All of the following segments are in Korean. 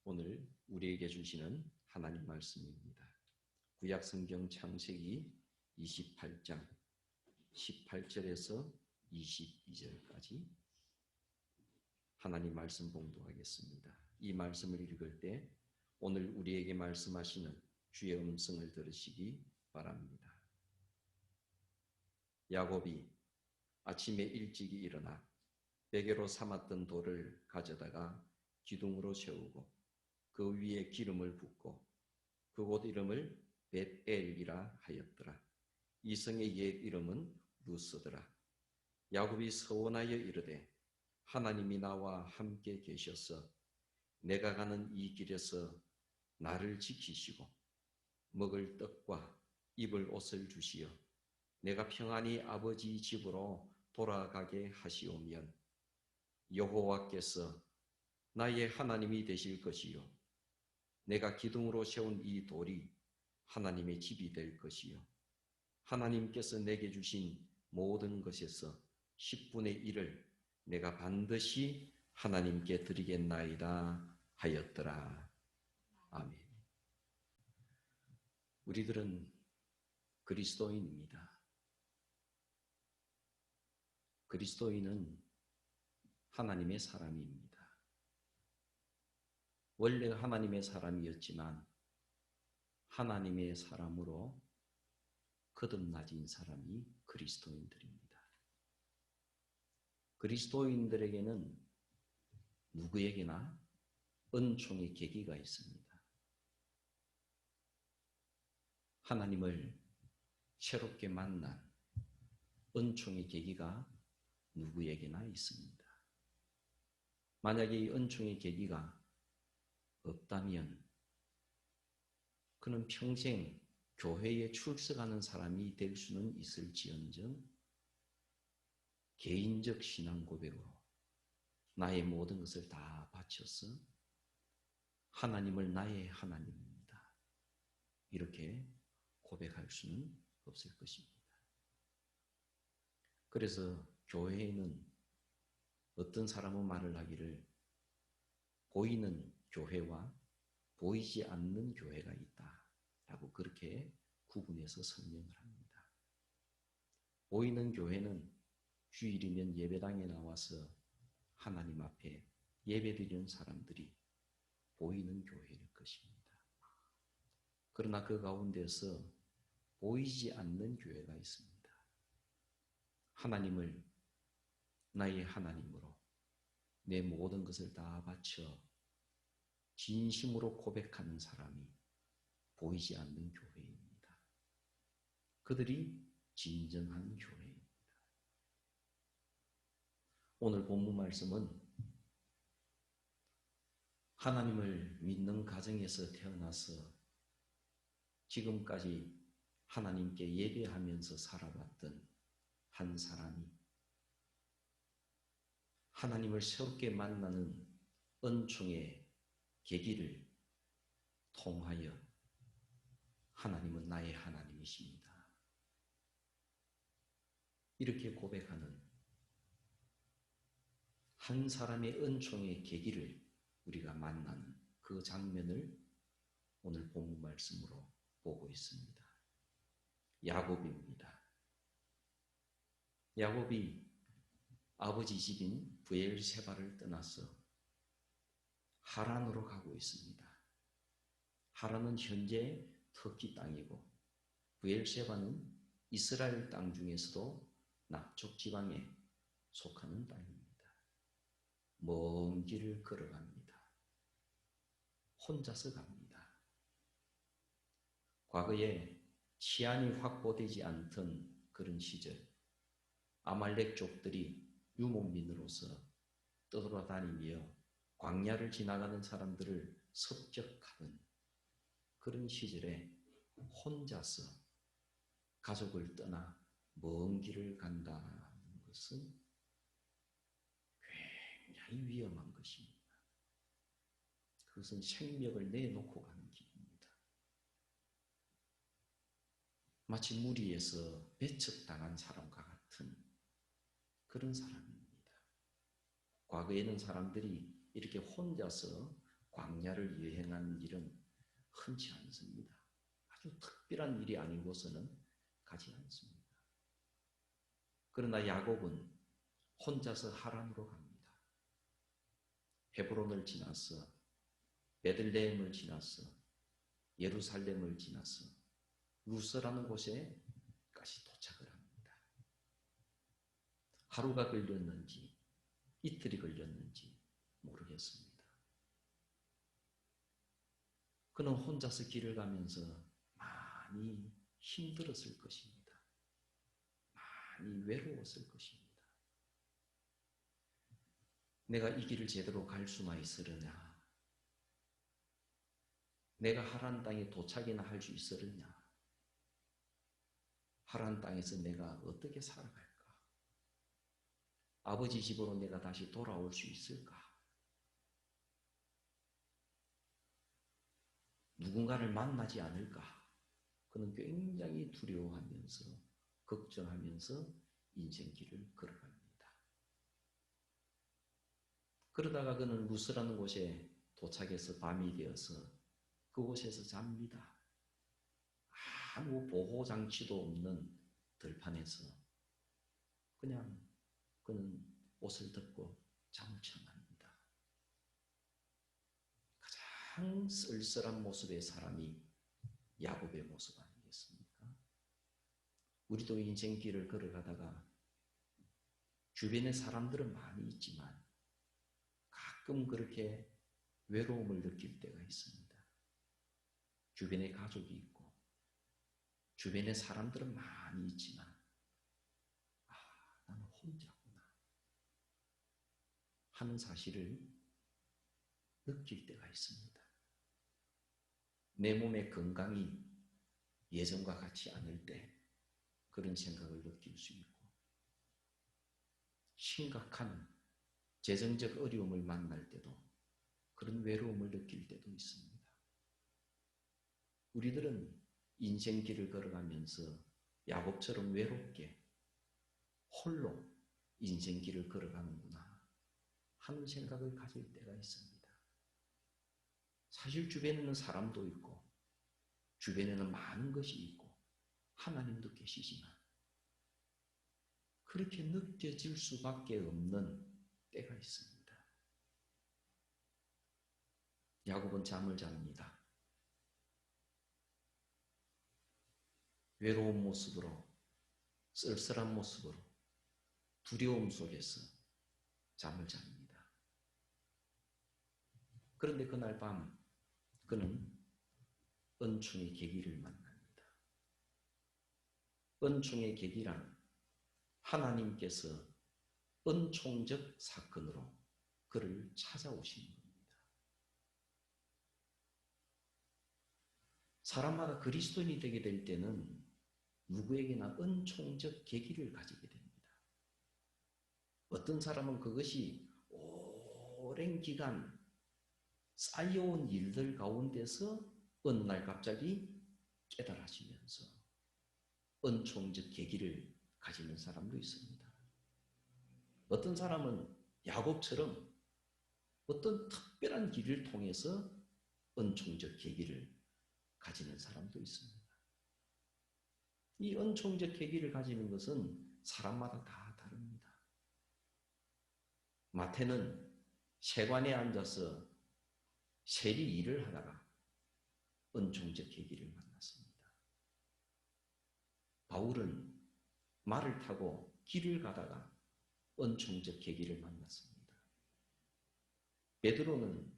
오늘 우리에게 주시는 하나님 말씀입니다. 구약 성경 창세기 28장 18절에서 22절까지 하나님 말씀 봉독하겠습니다. 이 말씀을 읽을 때 오늘 우리에게 말씀하시는 주의 음성을 들으시기 바랍니다. 야곱이 아침에 일찍이 일어나 베개로 삼았던 돌을 가져다가 기둥으로 세우고 그 위에 기름을 붓고 그곳 이름을 벳엘이라 하였더라. 이 성의 옛 이름은 루스더라. 야곱이 서원하여 이르되 하나님이 나와 함께 계셔서 내가 가는 이 길에서 나를 지키시고 먹을 떡과 입을 옷을 주시어 내가 평안히 아버지 집으로 돌아가게 하시오면 여호와께서 나의 하나님이 되실 것이요 내가 기둥으로 세운 이 돌이 하나님의 집이 될 것이요 하나님께서 내게 주신 모든 것에서 10분의 1을 내가 반드시 하나님께 드리겠나이다 하였더라. 아멘. 우리들은 그리스도인입니다. 그리스도인은 하나님의 사람입니다. 원래 하나님의 사람이었지만 하나님의 사람으로 거듭나진 사람이 그리스도인들입니다. 그리스도인들에게는 누구에게나 은총의 계기가 있습니다. 하나님을 새롭게 만난 은총의 계기가 누구에게나 있습니다. 만약에 이 은총의 계기가 없다면 그는 평생 교회에 출석하는 사람이 될 수는 있을지언정 개인적 신앙 고백으로 나의 모든 것을 다 바쳐서 하나님을 나의 하나님입니다. 이렇게 고백할 수는 없을 것입니다. 그래서 교회에는 어떤 사람은 말을 하기를 보이는 교회와 보이지 않는 교회가 있다라고 그렇게 구분해서 설명을 합니다. 보이는 교회는 주일이면 예배당에 나와서 하나님 앞에 예배드리는 사람들이 보이는 교회일 것입니다. 그러나 그 가운데서 보이지 않는 교회가 있습니다. 하나님을 나의 하나님으로 내 모든 것을 다 바쳐 진심으로 고백하는 사람이 보이지 않는 교회입니다. 그들이 진정한 교회입니다. 오늘 본문 말씀은 하나님을 믿는 가정에서 태어나서 지금까지 하나님께 예배하면서 살아왔던 한 사람이 하나님을 새롭게 만나는 은총의 계기를 통하여 하나님은 나의 하나님이십니다. 이렇게 고백하는 한 사람의 은총의 계기를 우리가 만나는 그 장면을 오늘 본문 말씀으로 보고 있습니다. 야곱입니다. 야곱이 아버지 집인 브엘세바를 떠나서 하란으로 가고 있습니다. 하란은 현재 터키 땅이고 브엘세바는 이스라엘 땅 중에서도 남쪽 지방에 속하는 땅입니다. 먼 길을 걸어갑니다. 혼자서 갑니다. 과거에 치안이 확보되지 않던 그런 시절 아말렉족들이 유목민으로서 떠돌아다니며 광야를 지나가는 사람들을 섭적하던 그런 시절에 혼자서 가족을 떠나 먼 길을 간다는 것은 굉장히 위험한 것입니다. 그것은 생명을 내놓고 가는 길입니다. 마치 무리에서 배척당한 사람과 같은 그런 사람입니다. 과거에는 사람들이 이렇게 혼자서 광야를 여행한 일은 흔치 않습니다. 아주 특별한 일이 아니고서는 가지 않습니다. 그러나 야곱은 혼자서 하란으로 갑니다. 헤브론을 지나서 베들레헴을 지나서 예루살렘을 지나서 루스라는 곳에까지 도착을 합니다. 하루가 걸렸는지 이틀이 걸렸는지 모르겠습니다. 그는 혼자서 길을 가면서 많이 힘들었을 것입니다. 많이 외로웠을 것입니다. 내가 이 길을 제대로 갈 수만 있으려냐? 내가 하란 땅에 도착이나 할 수 있으려냐? 하란 땅에서 내가 어떻게 살아갈까? 아버지 집으로 내가 다시 돌아올 수 있을까? 누군가를 만나지 않을까? 그는 굉장히 두려워하면서 걱정하면서 인생길을 걸어갑니다. 그러다가 그는 루스라는 곳에 도착해서 밤이 되어서 그곳에서 잡니다. 아무 보호장치도 없는 들판에서 그냥 그는 옷을 덮고 잠을 청합니다. 가장 쓸쓸한 모습의 사람이 야곱의 모습 아니겠습니까? 우리도 인생길을 걸어가다가 주변에 사람들은 많이 있지만 가끔 그렇게 외로움을 느낄 때가 있습니다. 주변에 가족이 있고 주변에 사람들은 많이 있지만 나는 혼자구나 하는 사실을 느낄 때가 있습니다. 내 몸의 건강이 예전과 같지 않을 때 그런 생각을 느낄 수 있고 심각한 재정적 어려움을 만날 때도 그런 외로움을 느낄 때도 있습니다. 우리들은 인생길을 걸어가면서 야곱처럼 외롭게 홀로 인생길을 걸어가는구나 하는 생각을 가질 때가 있습니다. 사실 주변에는 사람도 있고 주변에는 많은 것이 있고 하나님도 계시지만 그렇게 느껴질 수밖에 없는 때가 있습니다. 야곱은 잠을 잡니다. 외로운 모습으로, 쓸쓸한 모습으로, 두려움 속에서 잠을 잡니다. 그런데 그날 밤 그는 은총의 계기를 만납니다. 은총의 계기란 하나님께서 은총적 사건으로 그를 찾아오신 겁니다. 사람마다 그리스도인이 되게 될 때는 누구에게나 은총적 계기를 가지게 됩니다. 어떤 사람은 그것이 오랜 기간 쌓여온 일들 가운데서 어느 날 갑자기 깨달아지면서 은총적 계기를 가지는 사람도 있습니다. 어떤 사람은 야곱처럼 어떤 특별한 길을 통해서 은총적 계기를 가지는 사람도 있습니다. 이 은총적 계기를 가지는 것은 사람마다 다 다릅니다. 마태는 세관에 앉아서 세리 일을 하다가 은총적 계기를 만났습니다. 바울은 말을 타고 길을 가다가 은총적 계기를 만났습니다. 베드로는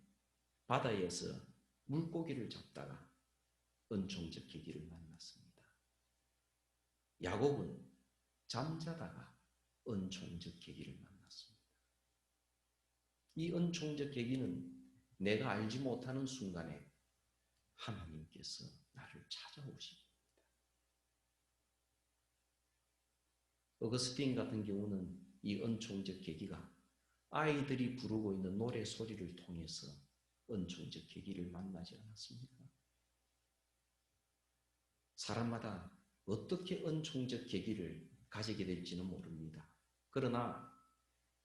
바다에서 물고기를 잡다가 은총적 계기를 만났습니다. 야곱은 잠자다가 은총적 계기를 만났습니다. 이 은총적 계기는 내가 알지 못하는 순간에 하나님께서 나를 찾아오십니다. 어거스틴 같은 경우는 이 은총적 계기가 아이들이 부르고 있는 노래 소리를 통해서 은총적 계기를 만나지 않았습니까? 사람마다 어떻게 은총적 계기를 가지게 될지는 모릅니다. 그러나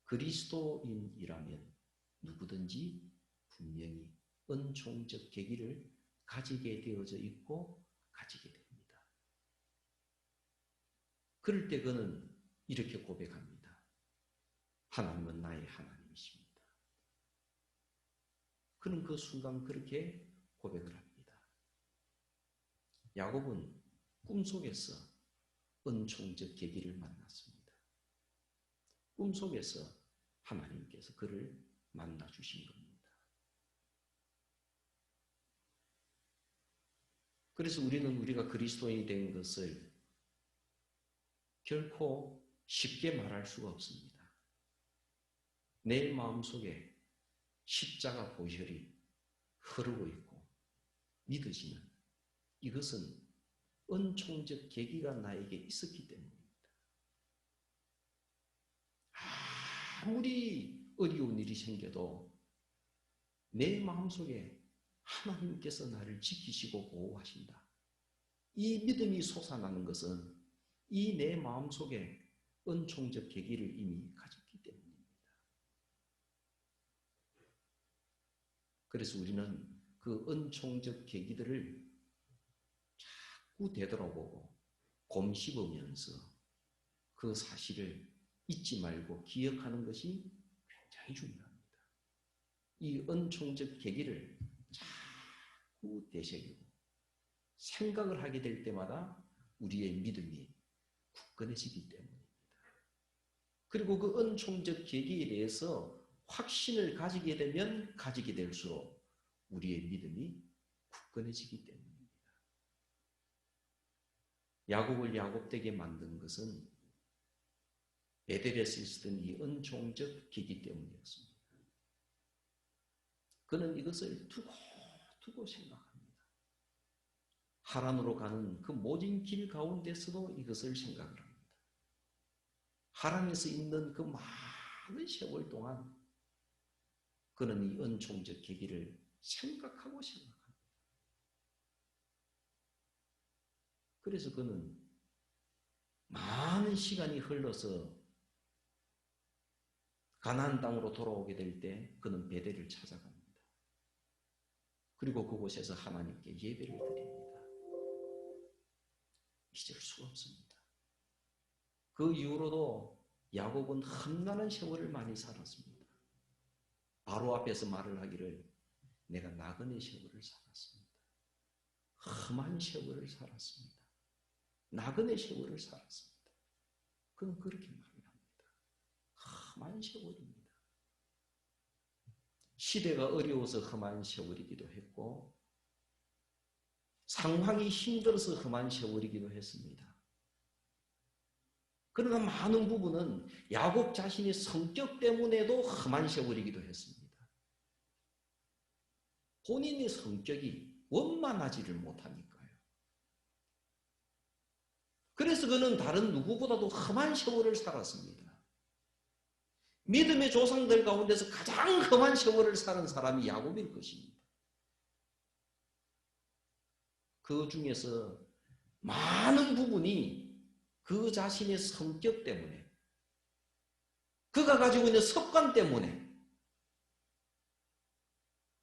그리스도인이라면 누구든지 분명히 은총적 계기를 가지게 되어져 있고 가지게 됩니다. 그럴 때 그는 이렇게 고백합니다. 하나님은 나의 하나님이십니다. 그는 그 순간 그렇게 고백을 합니다. 야곱은 꿈속에서 은총적 계기를 만났습니다. 꿈속에서 하나님께서 그를 만나 주신 겁니다. 그래서 우리가 그리스도인이 된 것을 결코 쉽게 말할 수가 없습니다. 내 마음속에 십자가 보혈이 흐르고 있고 믿어지는 이것은 은총적 계기가 나에게 있었기 때문입니다. 아무리 어려운 일이 생겨도 내 마음속에 하나님께서 나를 지키시고 보호하신다. 이 믿음이 솟아나는 것은 이 내 마음속에 은총적 계기를 이미 가졌기 때문입니다. 그래서 우리는 그 은총적 계기들을 자꾸 되돌아보고 곰씹으면서 그 사실을 잊지 말고 기억하는 것이 굉장히 중요합니다. 이 은총적 계기를 자꾸 되새기고 생각을 하게 될 때마다 우리의 믿음이 굳건해지기 때문입니다. 그리고 그 은총적 계기에 대해서 확신을 가지게 되면 가지게 될수록 우리의 믿음이 굳건해지기 때문입니다. 야곱을 야곱되게 만든 것은 베델에서 있었던 이 은총적 계기 때문이었습니다. 그는 이것을 두고 생각합니다. 하란으로 가는 그 모진 길 가운데서도 이것을 생각을 합니다. 하란에서 있는 그 많은 세월 동안 그는 이 은총적 계기를 생각합니다. 그래서 그는 많은 시간이 흘러서 가나안 땅으로 돌아오게 될 때 그는 베델을 찾아갑니다. 그리고 그곳에서 하나님께 예배를 드립니다. 잊을 수가 없습니다. 그 이후로도 야곱은 험난한 세월을 많이 살았습니다. 바로 앞에서 말을 하기를 내가 나그네 세월을 살았습니다. 험한 세월을 살았습니다. 나그네 세월을 살았습니다. 그는 그렇게 말을 합니다. 험한 세월입니다. 시대가 어려워서 험한 세월이기도 했고 상황이 힘들어서 험한 세월이기도 했습니다. 그러나 많은 부분은 야곱 자신의 성격 때문에도 험한 세월이기도 했습니다. 본인의 성격이 원만하지를 못하니까요. 그래서 그는 다른 누구보다도 험한 세월을 살았습니다. 믿음의 조상들 가운데서 가장 험한 세월을 사는 사람이 야곱일 것입니다. 그 중에서 많은 부분이 그 자신의 성격 때문에 그가 가지고 있는 습관 때문에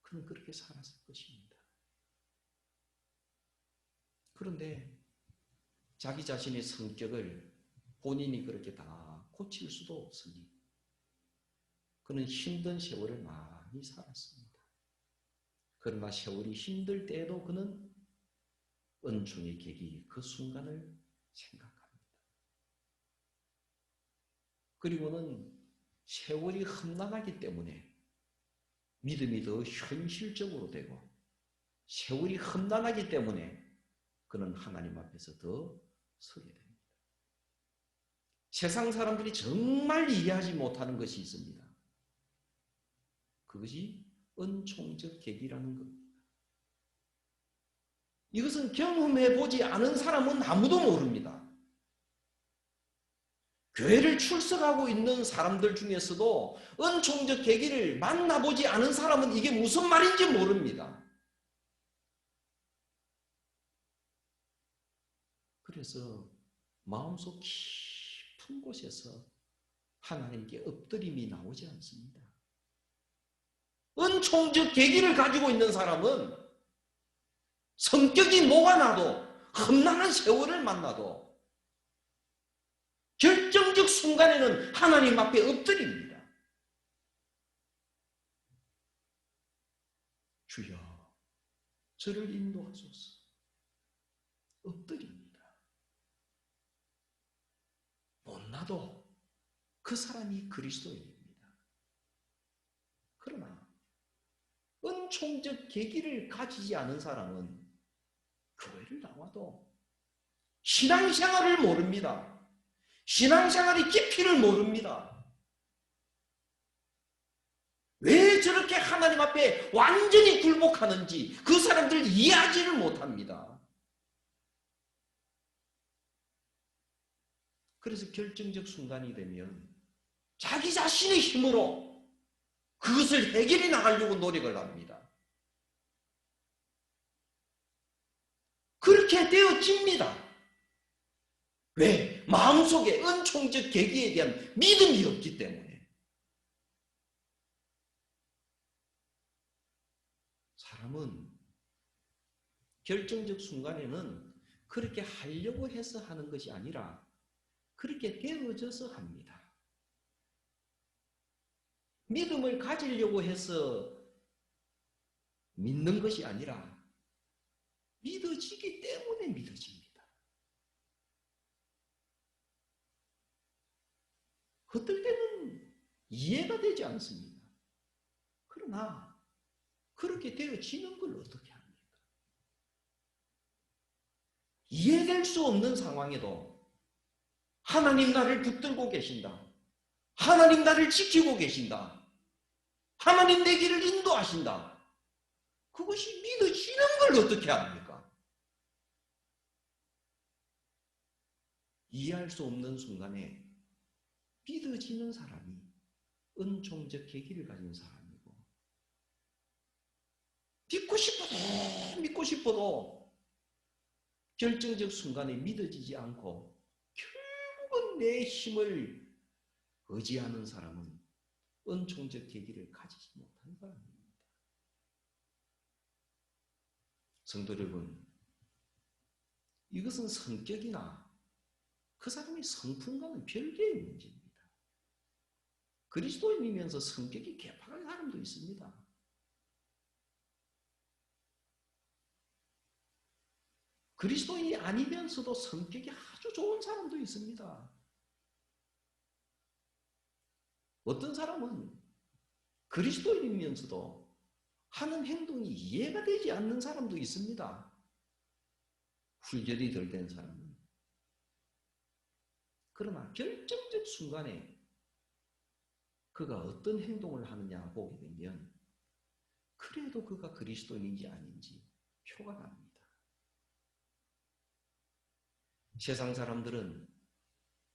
그는 그렇게 살았을 것입니다. 그런데 자기 자신의 성격을 본인이 그렇게 다 고칠 수도 없으니 그는 힘든 세월을 많이 살았습니다. 그러나 세월이 힘들 때에도 그는 은총의 계기 그 순간을 생각합니다. 그리고는 세월이 험난하기 때문에 믿음이 더 현실적으로 되고 세월이 험난하기 때문에 그는 하나님 앞에서 더 서게 됩니다. 세상 사람들이 정말 이해하지 못하는 것이 있습니다. 그것이 은총적 계기라는 겁니다. 이것은 경험해보지 않은 사람은 아무도 모릅니다. 교회를 출석하고 있는 사람들 중에서도 은총적 계기를 만나보지 않은 사람은 이게 무슨 말인지 모릅니다. 그래서 마음속 깊은 곳에서 하나님께 엎드림이 나오지 않습니다. 은총적 계기를 가지고 있는 사람은 성격이 녹아나도 험난한 세월을 만나도 결정적 순간에는 하나님 앞에 엎드립니다. 주여, 저를 인도하소서. 엎드립니다. 못나도 그 사람이 그리스도인입니다. 그러나 은총적 계기를 가지지 않은 사람은 교회를 나와도 신앙생활을 모릅니다. 신앙생활의 깊이를 모릅니다. 왜 저렇게 하나님 앞에 완전히 굴복하는지 그 사람들 이해하지를 못합니다. 그래서 결정적 순간이 되면 자기 자신의 힘으로 그것을 해결해 나가려고 노력을 합니다. 그렇게 되어집니다. 왜? 마음속에 은총적 계기에 대한 믿음이 없기 때문에. 사람은 결정적 순간에는 그렇게 하려고 해서 하는 것이 아니라 그렇게 되어져서 합니다. 믿음을 가지려고 해서 믿는 것이 아니라 믿어지기 때문에 믿어집니다. 어떨 때는 이해가 되지 않습니다. 그러나 그렇게 되어지는 걸 어떻게 합니까? 이해될 수 없는 상황에도 하나님 나를 붙들고 계신다. 하나님 나를 지키고 계신다. 하나님 내 길을 인도하신다. 그것이 믿어지는 걸 어떻게 합니까? 이해할 수 없는 순간에 믿어지는 사람이 은총적 계기를 가진 사람이고, 믿고 싶어도 결정적 순간에 믿어지지 않고 결국은 내 힘을 의지하는 사람은 은총적 계기를 가지지 못한 사람입니다. 성도 여러분, 이것은 성격이나 그 사람의 성품과는 별개의 문제입니다. 그리스도인이면서 성격이 개판한 사람도 있습니다. 그리스도인이 아니면서도 성격이 아주 좋은 사람도 있습니다. 어떤 사람은 그리스도인이면서도 하는 행동이 이해가 되지 않는 사람도 있습니다. 훈련이 덜 된 사람은. 그러나 결정적 순간에 그가 어떤 행동을 하느냐 보게 되면 그래도 그가 그리스도인인지 아닌지 표가 납니다. 세상 사람들은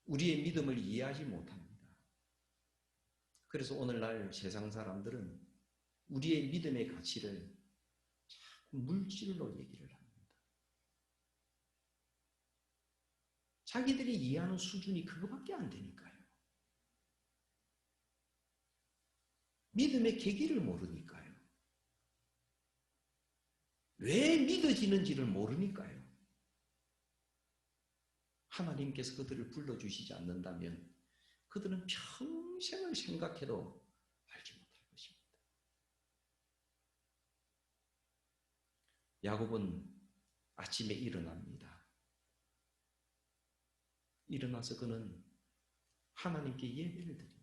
우리의 믿음을 이해하지 못합니다. 그래서 오늘날 세상 사람들은 우리의 믿음의 가치를 자꾸 물질로 얘기를 합니다. 자기들이 이해하는 수준이 그거밖에 안 되니까요. 믿음의 계기를 모르니까요. 왜 믿어지는지를 모르니까요. 하나님께서 그들을 불러주시지 않는다면 그들은 평생을 생각해도 알지 못할 것입니다. 야곱은 아침에 일어납니다. 일어나서 그는 하나님께 예배를 드립니다.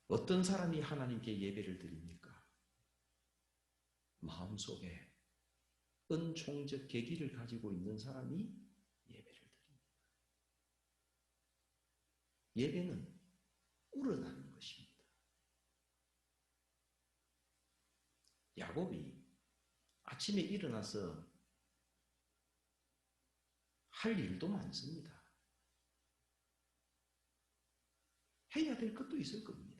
어떤 사람이 하나님께 예배를 드립니까? 마음속에 은총적 계기를 가지고 있는 사람이 예배를 드립니다. 예배는 우러나는 것입니다. 야곱이 아침에 일어나서 할 일도 많습니다. 해야 될 것도 있을 겁니다.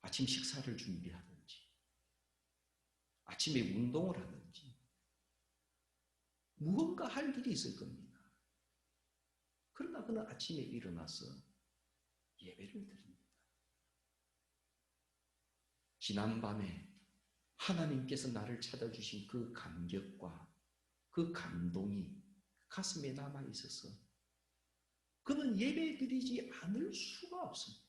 아침 식사를 준비하든지, 아침에 운동을 하든지, 무언가 할 일이 있을 겁니다. 그러나 그는 아침에 일어나서 예배를 드립니다. 지난밤에 하나님께서 나를 찾아주신 그 감격과 그 감동이 가슴에 남아 있어서 그는 예배 드리지 않을 수가 없습니다.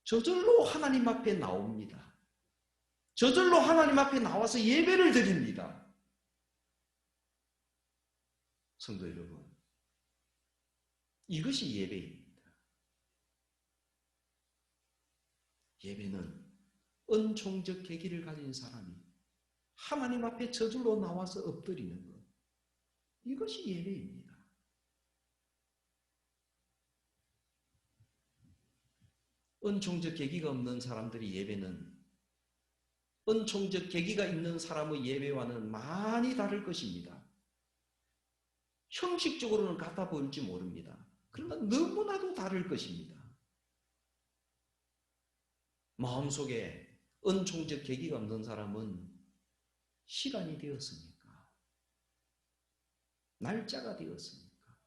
저절로 하나님 앞에 나옵니다. 저절로 하나님 앞에 나와서 예배를 드립니다. 성도 여러분, 이것이 예배입니다. 예배는 은총적 계기를 가진 사람이 하나님 앞에 저절로 나와서 엎드리는 것, 이것이 예배입니다. 은총적 계기가 없는 사람들이 예배는 은총적 계기가 있는 사람의 예배와는 많이 다를 것입니다. 형식적으로는 같아 보일지 모릅니다. 그러나 너무나도 다를 것입니다. 마음속에 은총적 계기가 없는 사람은 시간이 되었습니까? 날짜가 되었습니까?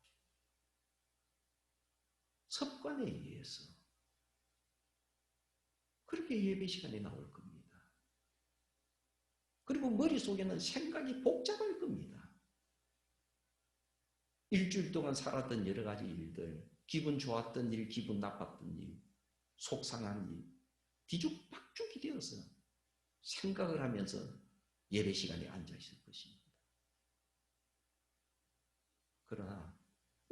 습관에 의해서 그렇게 예배 시간에 나올 겁니다. 그리고 머릿속에는 생각이 복잡할 겁니다. 일주일 동안 살았던 여러 가지 일들, 기분 좋았던 일, 기분 나빴던 일, 속상한 일, 뒤죽박죽이 되어서 생각을 하면서 예배 시간에 앉아 있을 것입니다. 그러나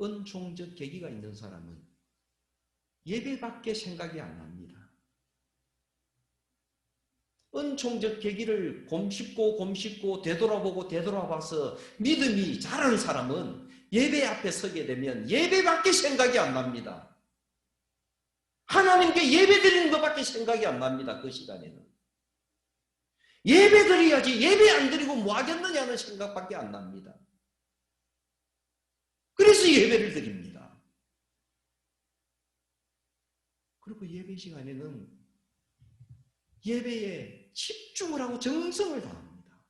은총적 계기가 있는 사람은 예배밖에 생각이 안 납니다. 은총적 계기를 곰씹고 되돌아보고 되돌아봐서 믿음이 자라는 사람은 예배 앞에 서게 되면 예배밖에 생각이 안 납니다. 하나님께 예배 드리는 것밖에 생각이 안 납니다. 그 시간에는. 예배 드려야지 예배 안 드리고 뭐 하겠느냐는 생각밖에 안 납니다. 그래서 예배를 드립니다. 그리고 예배 시간에는 예배에 집중을 하고 정성을 다합니다.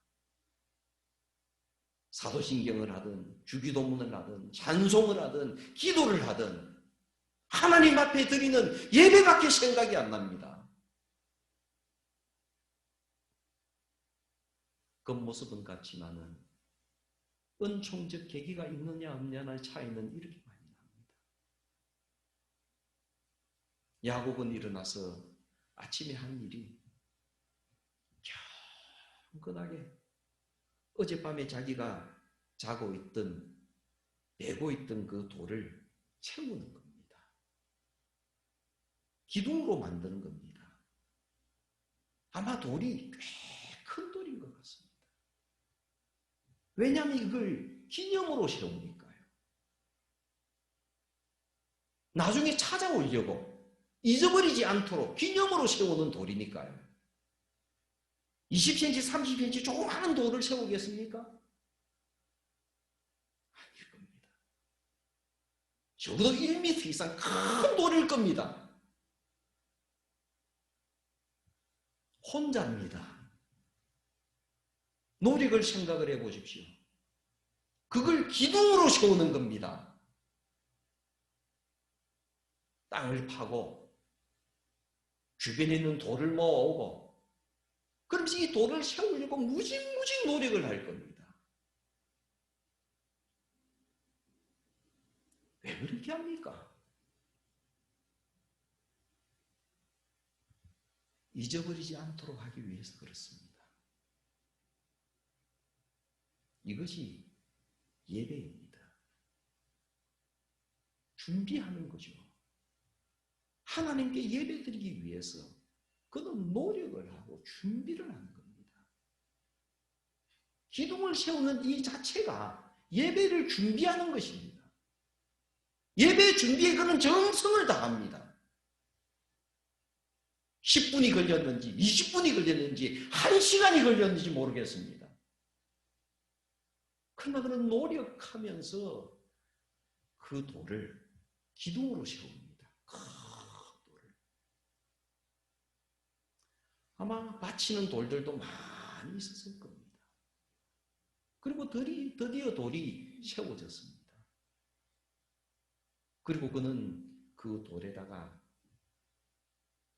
사도신경을 하든 주기도문을 하든 찬송을 하든 기도를 하든 하나님 앞에 드리는 예배밖에 생각이 안 납니다. 겉모습은 같지만은 은총적 계기가 있느냐 없느냐의 차이는 이렇게 많이 납니다. 야곱은 일어나서 아침에 한 일이 경건하게 어젯밤에 자기가 자고 있던 메고 있던 그 돌을 채우는 겁니다. 기둥으로 만드는 겁니다. 아마 돌이 꽤 큰 돌인 것 같습니다. 왜냐하면 이걸 기념으로 세우니까요. 나중에 찾아오려고 잊어버리지 않도록 기념으로 세우는 돌이니까요. 20cm, 30cm 조그마한 돌을 세우겠습니까? 아닐 겁니다. 적어도 1m 이상 큰 돌일 겁니다. 혼자입니다. 노력을 생각을 해보십시오. 그걸 기둥으로 세우는 겁니다. 땅을 파고 주변에 있는 돌을 모아오고 그러면서 이 돌을 세우려고 무징무징 노력을 할 겁니다. 왜 그렇게 합니까? 잊어버리지 않도록 하기 위해서 그렇습니다. 이것이 예배입니다. 준비하는 거죠. 하나님께 예배드리기 위해서 그는 노력을 하고 준비를 하는 겁니다. 기둥을 세우는 이 자체가 예배를 준비하는 것입니다. 예배 준비에 그는 정성을 다합니다. 10분이 걸렸는지 20분이 걸렸는지 1시간이 걸렸는지 모르겠습니다. 그러나 그는 노력하면서 그 돌을 기둥으로 세웁니다. 큰 돌을. 아마 받치는 돌들도 많이 있었을 겁니다. 그리고 드디어 돌이 세워졌습니다. 그리고 그는 그 돌에다가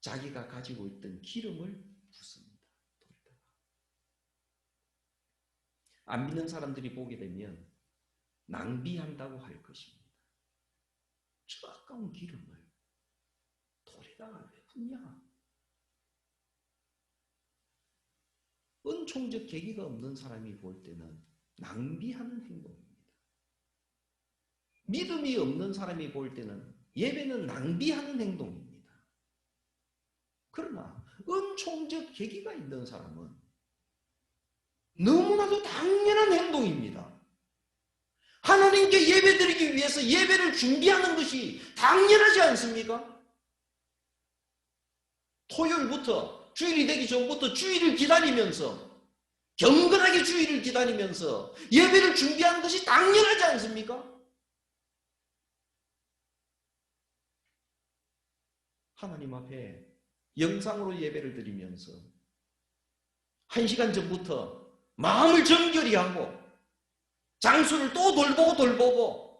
자기가 가지고 있던 기름을 붓습니다. 돌에다가. 안 믿는 사람들이 보게 되면 낭비한다고 할 것입니다. 저 아까운 기름을 돌에다가 왜 붓냐? 은총적 계기가 없는 사람이 볼 때는 낭비하는 행동입니다. 믿음이 없는 사람이 볼 때는 예배는 낭비하는 행동입니다. 그러나 은총적 계기가 있는 사람은 너무나도 당연한 행동입니다. 하나님께 예배드리기 위해서 예배를 준비하는 것이 당연하지 않습니까? 토요일부터 주일이 되기 전부터 주일을 기다리면서 경건하게 주일을 기다리면서 예배를 준비하는 것이 당연하지 않습니까? 하나님 앞에 영상으로 예배를 드리면서 1시간 전부터 마음을 정결히 하고 장소를 또 돌보고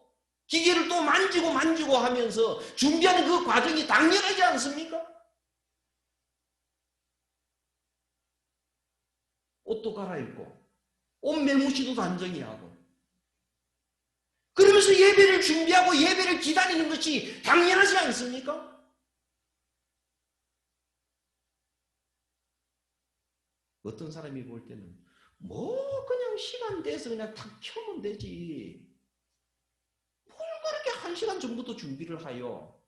기계를 또 만지고 하면서 준비하는 그 과정이 당연하지 않습니까? 옷도 갈아입고 옷 매무시도 단정히 하고 그러면서 예배를 준비하고 예배를 기다리는 것이 당연하지 않습니까? 어떤 사람이 볼 때는 뭐 그냥 시간 돼서 그냥 탁 켜면 되지 뭘 그렇게 1시간 전부터 준비를 하여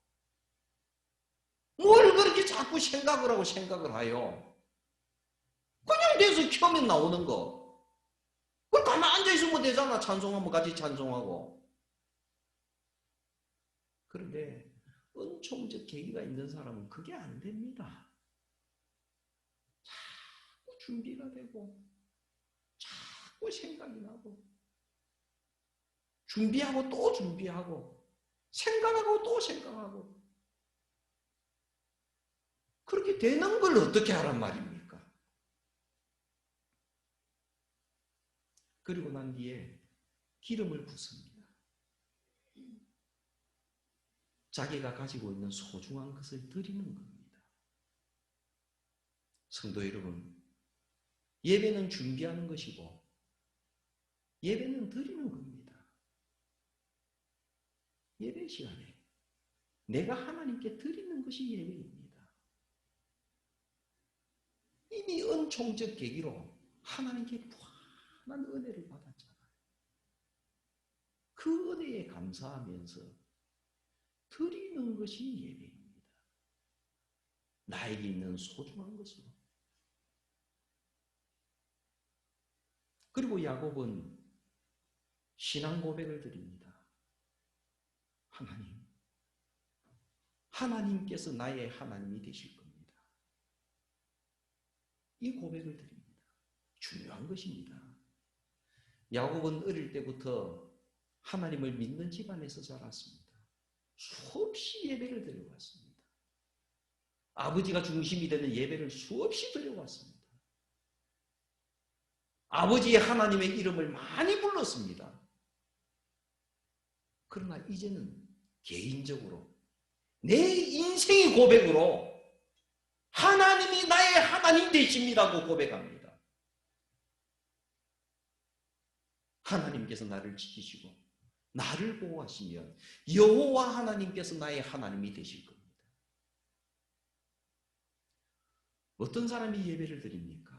뭘 그렇게 자꾸 생각을 하여 그냥 돼서 켜면 나오는 거 그걸 가만 앉아있으면 되잖아. 찬송하면 같이 찬송하고. 그런데 은총적 계기가 있는 사람은 그게 안 됩니다. 자꾸 준비가 되고 자꾸 생각이 나고 준비하고 또 준비하고 생각하고 또 생각하고 그렇게 되는 걸 어떻게 하란 말입니까? 그리고 난 뒤에 기름을 붓습니다. 자기가 가지고 있는 소중한 것을 드리는 겁니다. 성도 여러분, 예배는 준비하는 것이고 예배는 드리는 겁니다. 예배 시간에 내가 하나님께 드리는 것이 예배입니다. 이미 은총적 계기로 하나님께 무한한 은혜를 받았잖아요. 그 은혜에 감사하면서 드리는 것이 예배입니다. 나에게 있는 소중한 것으로. 그리고 야곱은 신앙 고백을 드립니다. 하나님께서 나의 하나님이 되실 겁니다. 이 고백을 드립니다. 중요한 것입니다. 야곱은 어릴 때부터 하나님을 믿는 집안에서 자랐습니다. 수없이 예배를 드려왔습니다. 아버지가 중심이 되는 예배를 수없이 드려왔습니다. 아버지의 하나님의 이름을 많이 불렀습니다. 그러나 이제는 개인적으로 내 인생의 고백으로 하나님이 나의 하나님 되십니다고 고백합니다. 하나님께서 나를 지키시고 나를 보호하시면 여호와 하나님께서 나의 하나님이 되실 겁니다. 어떤 사람이 예배를 드립니까?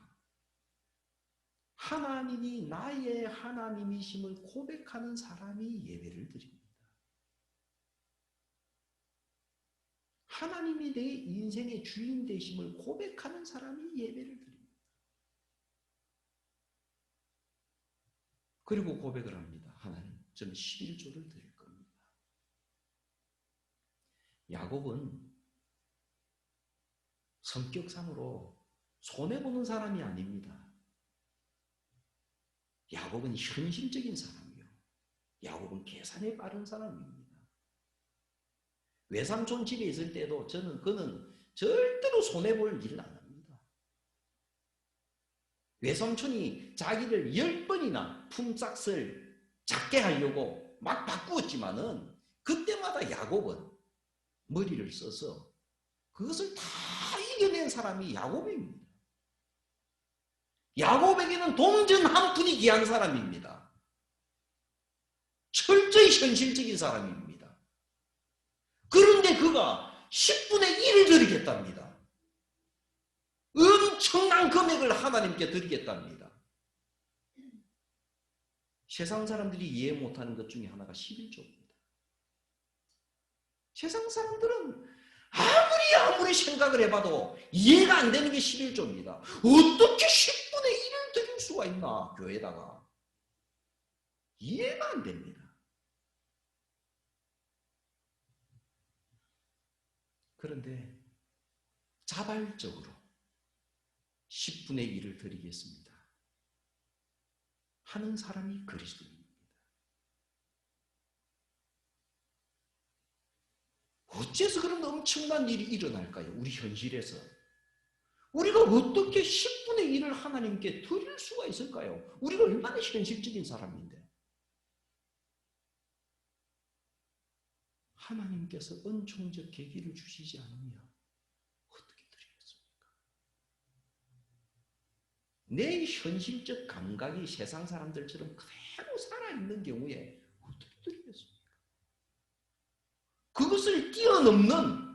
하나님이 나의 하나님이심을 고백하는 사람이 예배를 드립니다. 하나님이 내 인생의 주인 되심을 고백하는 사람이 예배를 드립니다. 그리고 고백을 합니다. 하나님, 저는 11조를 드릴 겁니다. 야곱은 성격상으로 손해보는 사람이 아닙니다. 야곱은 현실적인 사람이요. 야곱은 계산에 빠른 사람입니다. 외삼촌 집에 있을 때도 그는 절대로 손해볼 일을 안 합니다. 외삼촌이 자기를 10번이나 품삯을 작게 하려고 막 바꾸었지만은 그때마다 야곱은 머리를 써서 그것을 다 이겨낸 사람이 야곱입니다. 야곱에게는 동전 한 푼이 귀한 사람입니다. 철저히 현실적인 사람입니다. 그런데 그가 10분의 1을 드리겠답니다. 엄청난 금액을 하나님께 드리겠답니다. 세상 사람들이 이해 못하는 것 중에 하나가 11조입니다. 세상 사람들은 아무리 생각을 해봐도 이해가 안 되는 게 11조입니다. 어떻게 10분의 1을 드릴 수가 있나, 교회에다가. 이해가 안 됩니다. 그런데 자발적으로 10분의 1을 드리겠습니다 하는 사람이 그리스도입니다. 어째서 그런 엄청난 일이 일어날까요? 우리 현실에서. 우리가 어떻게 10분의 1을 하나님께 드릴 수가 있을까요? 우리가 얼마나 현실적인 사람인데. 하나님께서 은총적 계기를 주시지 않으면 어떻게 드리겠습니까? 내 현실적 감각이 세상 사람들처럼 그대로 살아있는 경우에 어떻게 드리겠습니까? 그것을 뛰어넘는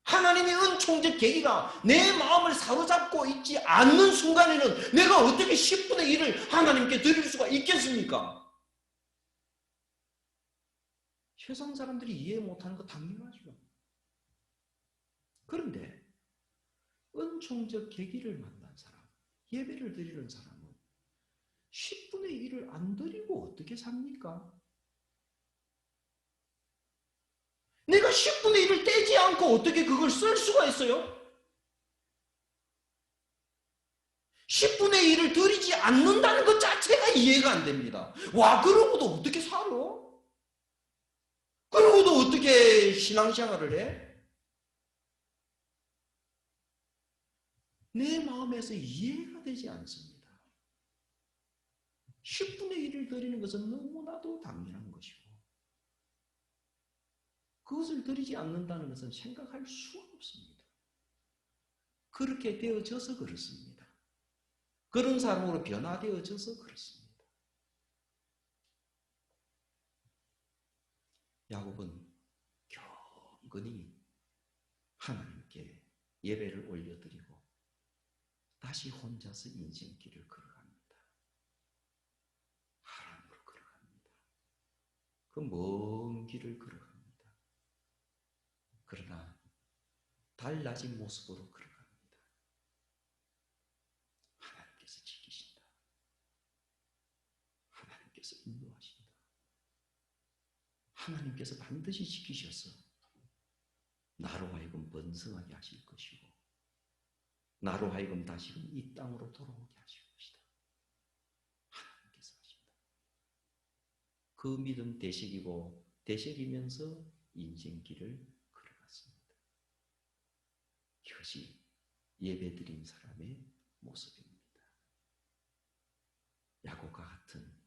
하나님의 은총적 계기가 내 마음을 사로잡고 있지 않는 순간에는 내가 어떻게 10분의 1을 하나님께 드릴 수가 있겠습니까? 세상 사람들이 이해 못하는 거 당연하죠. 그런데 은총적 계기를 만난 사람, 예배를 드리는 사람은 10분의 1을 안 드리고 어떻게 삽니까? 내가 10분의 1을 떼지 않고 어떻게 그걸 쓸 수가 있어요? 10분의 1을 드리지 않는다는 것 자체가 이해가 안 됩니다. 와, 그러고도 어떻게 살아? 그러고도 어떻게 신앙생활을 해? 내 마음에서 이해가 되지 않습니다. 10분의 1을 드리는 것은 너무나도 당연한 것이고 그것을 드리지 않는다는 것은 생각할 수가 없습니다. 그렇게 되어져서 그렇습니다. 그런 사람으로 변화되어져서 그렇습니다. 야곱은 경건히 하나님께 예배를 올려드리고 다시 혼자서 인생길을 걸어갑니다. 하나님으로 걸어갑니다. 그 먼 길을 걸어갑니다. 그러나 달라진 모습으로 걸어갑니다. 하나님께서 지키신다. 하나님께서 인도하신다. 하나님께서 반드시 지키셔서 나로 하여금 번성하게 하실 것이고 나로 하여금 다시금 이 땅으로 돌아오게 하실 것이다. 하나님께서 하신다. 그 믿음 되새기고 되새기면서 인생길을 걸어갔습니다. 이것이 예배드린 사람의 모습입니다. 야곱과 같은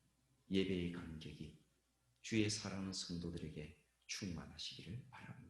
예배의 감격이 주의 사랑하는 성도들에게 충만하시기를 바랍니다.